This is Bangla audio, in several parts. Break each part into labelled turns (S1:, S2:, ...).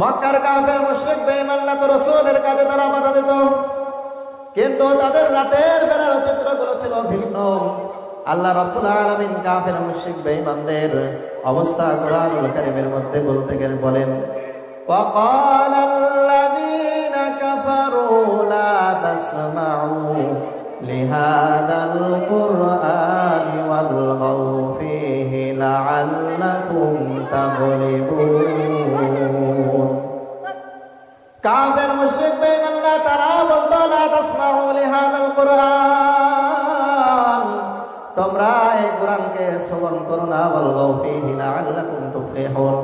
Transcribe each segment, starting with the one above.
S1: মক্কার কাফের মুশরিক বেঈমানরা তো রাসূলের কাজে তারা বাধা দিত, কিন্তু তাদের রাতের বেলার চিত্রগুলো ছিল ভিন্ন। আল্লাহ রাব্বুল আলামিন কাফের মুশরিক বেঈমানদের অবস্থা কোরআনুল কারীমের মধ্যে বলতে গেলে বলেন, وَقَالَ الَّذِينَ كَفَرُوا لَا تَسْمَعُوا لِهَذَا الْقُرْآنِ وَالْغَوْا فِيهِ لَعَلَّكُمْ تَغْلِبُونَ। কাফের মুশরিক বেঈমানরা তারা বলতো, লা তাসমাউ লিহাযাল কুরআন, তোমরা এই কোরআনকে শ্রবণ করো না, ওয়ালগাউ ফীহি লাআল্লাকুম তুফলিহুন,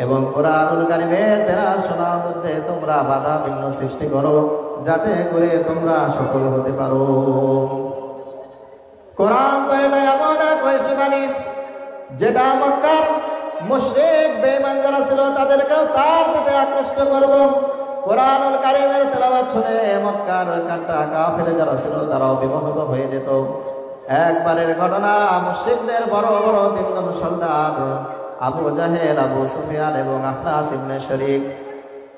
S1: এবং কোরআনুল কারীমের তেলাওয়াত শোনার মধ্যে তোমরা বাধা বিঘ্ন সৃষ্টি করো, যাতে করে তোমরা সফল হতে পারো। কোরআন তো এটা এমন এক ঐশী বাণী, যেটা মক্কার মুশরিক বেঈমান যারা ছিল তাদেরকেও তার দিকে আকৃষ্ট করবো। কোরআনুল কারীমের তেলাওয়াত শুনে মক্কার কাটা কাফের যারা ছিল তারাও বিমোহিত হয়ে যেত। একবারের ঘটনা, মুশরিকদের বড় বড় তিনজন সর্দার আবু জাহেল, আবু সুফিয়ান এবং আখনাস ইবনে শরীক,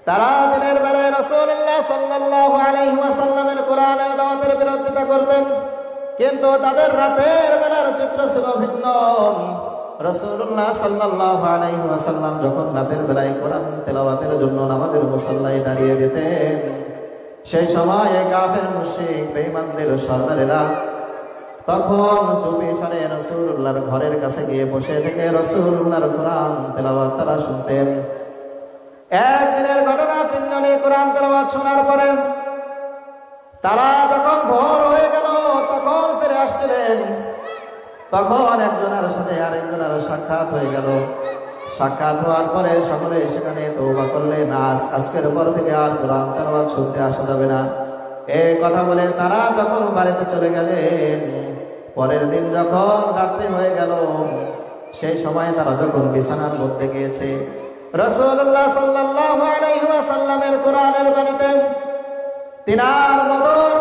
S1: তারা দিনের বেলায় রাসূলুল্লাহ সাল্লাল্লাহু আলাইহি ওয়াসাল্লামের কোরআনের দাওয়াতের বিরোধিতা করতেন, কিন্তু তাদের রাতের বেলার চিত্র ছিল ভিন্ন। রাসূলুল্লাহ সাল্লাল্লাহু আলাইহি ওয়াসাল্লাম যখন রাতের বেলায় কোরআন তেলাওয়াতের জন্য নামাজের মুসল্লায় দাঁড়িয়ে যেতেন, সেই সময় কাফের মুশরিক বেঈমানদের সর্দারেরা তখন চুপি সারে রাসূলুল্লাহর ঘরের কাছে গিয়ে বসে থেকে রাসূলুল্লাহর কোরআন তেলাওয়াত তারা শুনতেন। একদিনের ঘটনা, তিনজনে কোরআন তেলাওয়াত শোনার পরে তারা যখন ভোর হয়ে গেল তখন ফিরে আসছিলেন, তখন একজনের সাথে আরেকজনের সাক্ষাৎ হয়ে গেল। সাক্ষাৎ হওয়ার পরে সকলে সেখানে তওবা করলেন, আজকের পর থেকে আর কোরআন তেলাওয়াত শুনতে আসা যাবে না। এই কথা বলে তারা যখন বাড়িতে চলে গেলেন, পরের দিন যখন রাত্রি হয়ে গেল, সেই সময় তারা যখন বিছানার মধ্যে গিয়েছে, রাসূলুল্লাহ সাল্লাল্লাহু আলাইহি ওয়াসাল্লামের কোরআনের বাণীতে তিনার মধুর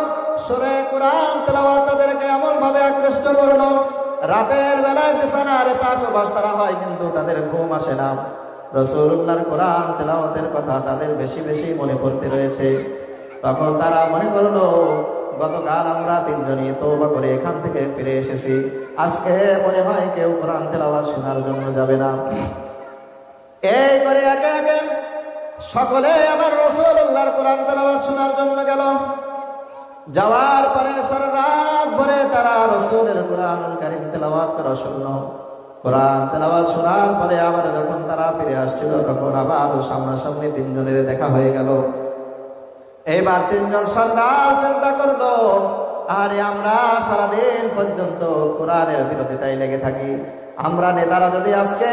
S1: সুরে কোরআন তেলাওয়াত তাদেরকে এমন ভাবে আকৃষ্ট করলো, রাতের বেলায় বিছানার পাশাপাশ তারা হয় কিন্তু তাদের ঘুম আসে না। রাসূলুল্লাহর কোরআন তেলাওয়াতের কথা তাদের বেশি বেশি মনে পড়তে রয়েছে। তখন তারা মনে করলো, গতকাল আমরা তিনজনই তওবা করে এখান থেকে ফিরে এসেছি, আজকে মনে হয় কেউ কোরআন তেলাওয়াত শোনার জন্য যাবে না। এই করে একে একে সকলে আবার রাসূলুল্লাহর কোরআন তেলাওয়াত শোনার জন্য গেল। যাওয়ার পরে সারা রাত ভরে তারা রাসূলের কোরআনুল কারীম তেলাওয়াত করা শুনলো। কোরআন তেলাওয়াত শোনার পরে আবার যখন তারা ফিরে আসছিল, তখন আবার সামনাসামনি তিনজনের দেখা হয়ে গেল। এইবার তিনজন সর্দার চিন্তা করলো, আরে আমরা সারাদিন পর্যন্ত কোরআনের বিরোধিতায় লেগে থাকি, আমরা নেতারা যদি আজকে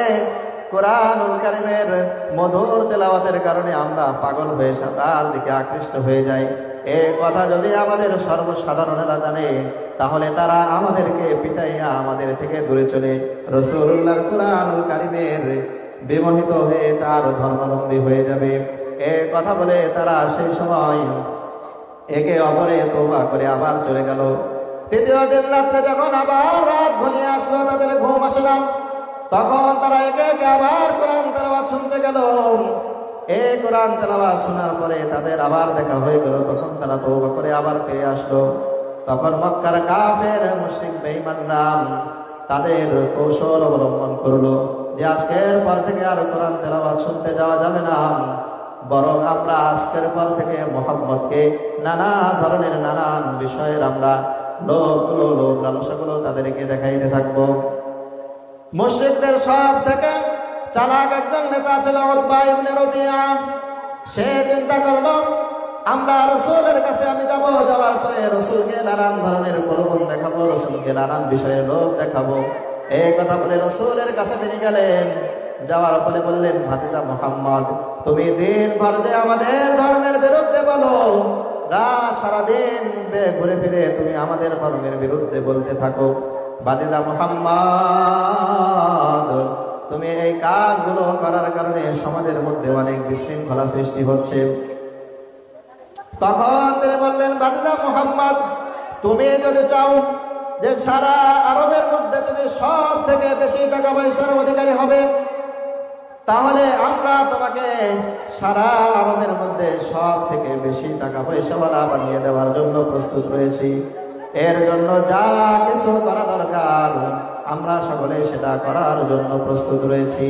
S1: কোরআনুল কারীমের মধুর তেলাওয়াতের কারণে আমরা পাগল হয়ে তার দিকে আকৃষ্ট হয়ে যাই, এই কথা যদি আমাদের সর্বসাধারণেরা জানে, তাহলে তারা আমাদেরকে পিটাইয়া আমাদের থেকে দূরে চলে রাসূলুল্লাহর কোরআনুল কারীমের বিমোহিত হয়ে তার ধর্মাবলম্বী হয়ে যাবে। এই কথা বলে তারা সেই সময় একে অপরে তওবা করে আবার চলে গেল। তৃতীয় দিন রাত্রে যখন আবার রাত ঘনিয়ে আসলো, তাদের ঘুম আসে না, তখন তারা একে একে আবার কোরআন তেলাওয়াত শুনতে গেল। এই কোরআন তেলাওয়াত শোনার পরে তাদের আবার দেখা হয়ে গেল, তখন তারা তওবা করে আবার ফিরে আসলো। তখন মক্কার কাফের মুশরিক বেঈমানরা তাদের কৌশল অবলম্বন করলো যে আজকের পর থেকে আর কোরআন তেলাওয়াত শুনতে যাওয়া যাবে না, বরং আমরা আজকের পর থেকে মুহাম্মদকে নানা ধরনের নানান বিষয়ের আমরা লোক লালসাগুলো তাদেরকে দেখাইতে থাকবো। মুশরিকদের সব থেকে চালাক একজন নেতা ছিল উতবা ইবনে রবিয়া। সে চিন্তা করলো, আমরা রাসূলের কাছে আমি যাব, যাওয়ার পরে রাসূলকে নানান ধরনের প্রলোভন দেখাবো, রাসূলকে নানান বিষয়ের লোভ দেখাবো। এই কথা বলে রাসূলের কাছে তিনি গেলেন। যাওয়ার পরে বললেন, ভাতিজা মুহাম্মদ, তুমি দিন ভর যে আমাদের ধর্মের বিরুদ্ধে বলো, সারাদিন ঘুরে ফিরে তুমি আমাদের ধর্মের বিরুদ্ধে বলতে থাকো, ভাতিজা মুহাম্মদ, তুমি এই কাজগুলো করার কারণে সমাজের মধ্যে অনেক বিশৃঙ্খলা সৃষ্টি হচ্ছে। তখন তিনি বললেন, ভাতিজা মুহাম্মদ, তুমি যদি চাও যে সারা আরবের মধ্যে তুমি সব থেকে বেশি টাকা পয়সার অধিকারী হবে, তাহলে আমরা তোমাকে সারা আরবের মধ্যে সব থেকে বেশি টাকা পয়সাওয়ালা বানিয়ে দেওয়ার জন্য প্রস্তুত রয়েছি। এর জন্য যা কিছু করা দরকার আমরা সকলে সেটা করার জন্য প্রস্তুত রয়েছি।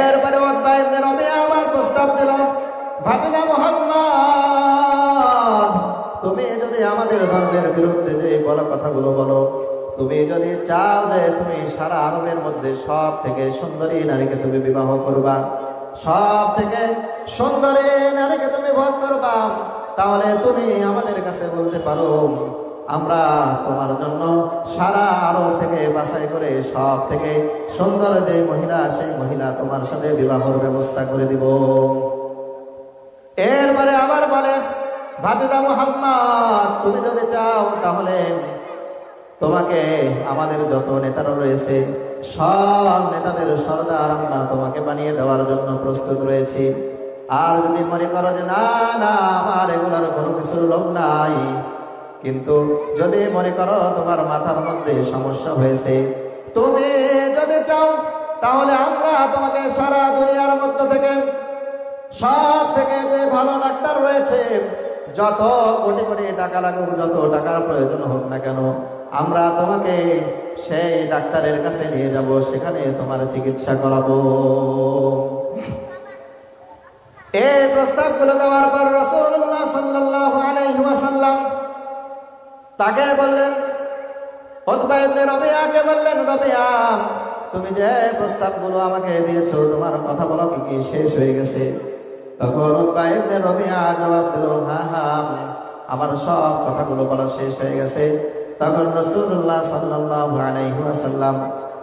S1: এরপরে উতবা ইবনে রবিআ আমার প্রস্তাব দিল, ভাতিজা মুহাম্মদ, তুমি যদি আমাদের ধর্মের বিরুদ্ধে যে বলো কথাগুলো বলো, তুমি যদি চাও যে তুমি সারা আরবের মধ্যে সব থেকে সুন্দরী নারীকে তুমি বিবাহ করবা, সব থেকে সুন্দরী নারীকে তুমি ভোগ করবা, তাহলে তুমি আমাদের কাছে বলতে পারো, আমরা তোমার জন্য সারা আরব থেকে বাছাই করে সব থেকে সুন্দর যে মহিলা, সেই মহিলা তোমার সাথে বিবাহের ব্যবস্থা করে দিব। এরপরে আবার বলে, ভাতিজা মুহাম্মদ, তুমি যদি চাও তাহলে তোমাকে আমাদের যত নেতারা রয়েছে সব নেতাদের সরদার আমরা তোমাকে বানিয়ে দেওয়ার জন্য প্রস্তুত রয়েছি। আর যদি মনে করো যে না না আমার এগুলোর কোনো কিছুর লোভ নাই, কিন্তু যদি মনে করো তোমার মাথার মধ্যে সমস্যা হয়েছে, তুমি যদি চাও তাহলে আমরা তোমাকে সারা দুনিয়ার মধ্যে থেকে সব থেকে যে ভালো ডাক্তার রয়েছে, যত কোটি কোটি টাকা লাগুক, যত টাকার প্রয়োজন হোক না কেন, আমরা তোমাকে সেই ডাক্তারের কাছে নিয়ে যাব, সেখানে তোমার চিকিৎসা করাবো। এই প্রস্তাবগুলো দেওয়ার পর রাসূলুল্লাহ সাল্লাল্লাহু আলাইহি ওয়াসাল্লাম তাকে বললেন, উতবা ইবনে রবিআকে বললেন, রবিআ, তুমি যে প্রস্তাবগুলো আমাকে দিয়েছো, তোমার কথা বলো কি শেষ হয়ে গেছে? তখন উতবা ইবনে রবিআ জবাব দিল, হ্যাঁ হ্যাঁ, আমার সব কথাগুলো বলা শেষ হয়ে গেছে। তখন রাসূলুল্লাহ সাল্লাল্লাহু আলাইহি ওয়াসাল্লাম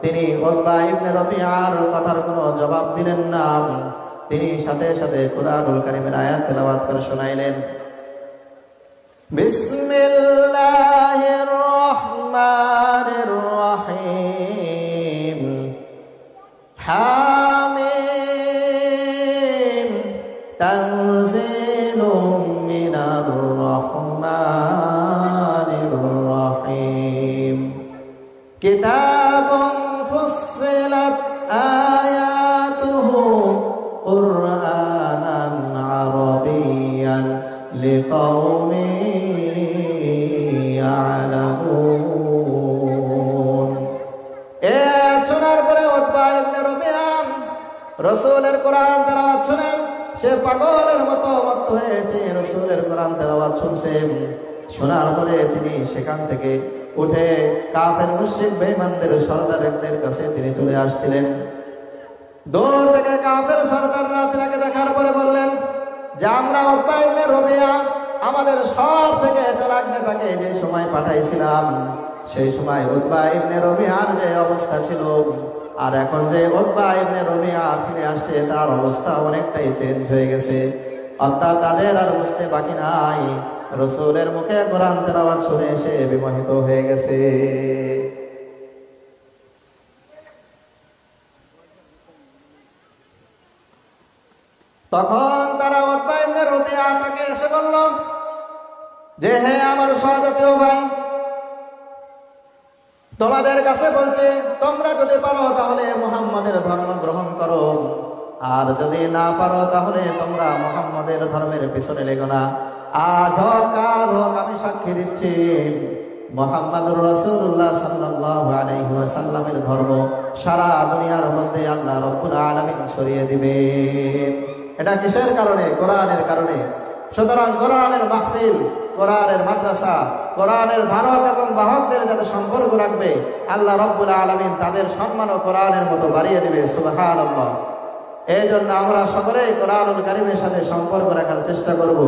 S1: তিনি উতবা ইবনে রবিআর কথার কোনো জবাব দিলেন না, তিনি সাথে সাথে কুরআনুল কারীমের আয়াত তেলাওয়াত করে শোনাইলেন। বিসমিল্লাহির রহমানির রহিম, হামিম, তানজিলুম মিনার রহমানির রহিম, কিতাবুন ফুসসিলাত আয়াতুহু কুরআনান আরাবিয়্যান লিকাওমিন ইয়ালামুন। এ শোনার পরে উতবা ইবনে রবিআ রাসূলের কোরআন তেলাওয়াত শুনে সে পাগলের মতো মত্ত হয়েছে। রাসূলের কোরআন তেলাওয়াত শুনছেন, শোনার পরে তিনি সেখান থেকে উঠে কাফের মুশরিক বেঈমানদের সরদারদের কাছে তিনি চলে আসছিলেন। দূর থেকে কাফের সরদাররা তাকে দেখার পরে বললেন যে আমরা উতবা ইবনে রবিআ আমাদের সব থেকে চালাক নেতাকে যে সময় পাঠাইছিলাম, সেই সময় উতবা ইবনে রবিআর যে অবস্থা ছিল, আর এখন যে উতবা ইবনে রবিআ ফিরে আসছে তার অবস্থা অনেকটাই চেঞ্জ হয়ে গেছে। অর্থাৎ তাদের আর বুঝতে বাকি নাই, রাসূলের মুখে কোরআন তেলাওয়াত শুনে সে বিমোহিত হয়ে গেছে। তখন তারা উতবা ইবনে রবিআ তাকে এসে বলল যে হে আমার সহজাতীয় ভাই, তোমাদের কাছে বলছে তোমরা যদি পারো তাহলে মুহাম্মাদের ধর্ম গ্রহণ করো, আর যদি না পারো তাহলে তোমরা মুহাম্মাদের ধর্মের পিছনে লেগো না। আজ হোক কাল হোক আমি সাক্ষী দিচ্ছি মুহাম্মাদুর রাসূলুল্লাহ সাল্লাল্লাহু আলাইহি ওয়াসাল্লামের ধর্ম সারা দুনিয়ার মধ্যে আল্লাহ রাব্বুল আলামিন ছড়িয়ে দিবে। এটা কিসের কারণে? কোরআনের কারণে। সুতরাং কোরআনের মাহফিল, কোরআনের মাদ্রাসা, কোরআনের ধারক এবং বাহকদের যাতে সম্পর্ক রাখবে, আল্লাহ রাব্বুল আলামিন তাদের সম্মানও কোরআনের মতো বাড়িয়ে দিবে। সুবহানাল্লাহ। এই জন্য আমরা সকলেই কোরআনুল কারীমের সাথে সম্পর্ক রাখার চেষ্টা করব।